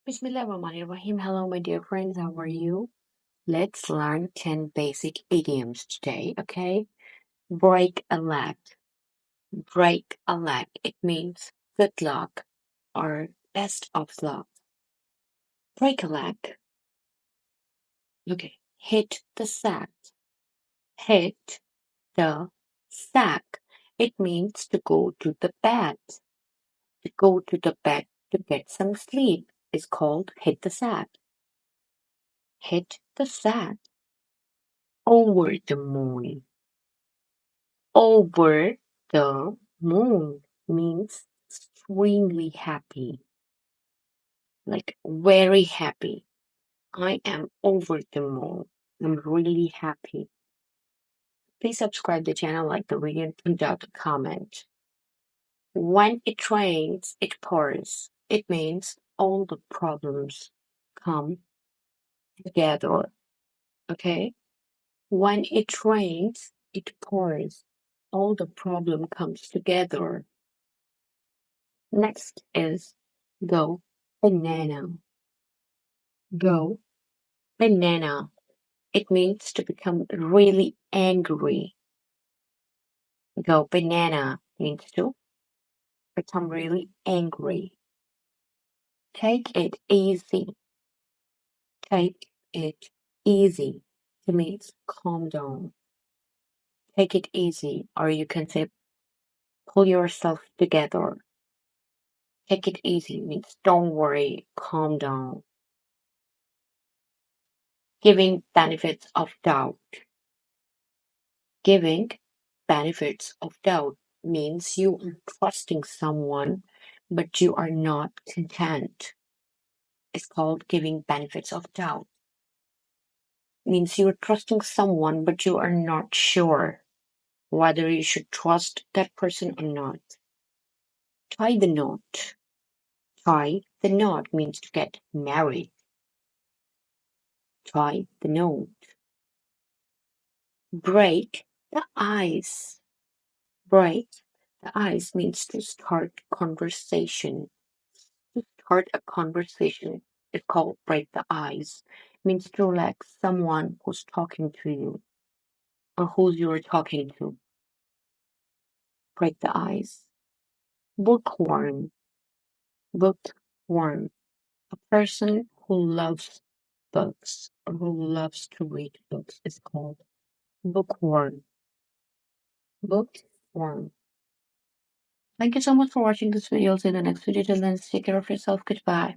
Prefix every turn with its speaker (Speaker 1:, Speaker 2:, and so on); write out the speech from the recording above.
Speaker 1: Bismillahirrahmanirrahim. Hello, my dear friends. How are you? Let's learn 10 basic idioms today, okay? Break a leg. Break a leg. It means good luck or best of luck. Break a leg. Okay. Hit the sack. Hit the sack. It means to go to the bed. To go to the bed to get some sleep is called hit the sack. Hit the sack. Over the moon. Over the moon means extremely happy, like very happy. I am over the moon. I'm really happy. Please subscribe the channel, like the video, and leave out a comment. When it rains, it pours. It means all the problems come together. Okay? When it rains, it pours. All the problem comes together. Next is go banana. Go banana. It means to become really angry. Go banana means to become really angry. Take it easy. Take it easy. It means calm down. Take it easy, or you can say pull yourself together. Take it easy means don't worry, calm down. Giving benefits of doubt. Giving benefits of doubt means you are trusting someone, but you are not content. It's called giving benefits of doubt. Means you are trusting someone, but you are not sure whether you should trust that person or not. Tie the knot. Tie the knot means to get married. Tie the knot. Break the ice. Break the ice means to start conversation. To start a conversation is called break the ice. Means to like someone who's talking to you or who you're talking to. Break the ice. Bookworm. Bookworm. A person who loves books or who loves to read books is called bookworm. Bookworm. Thank you so much for watching this video. See you in the next video. Till then, take care of yourself. Goodbye.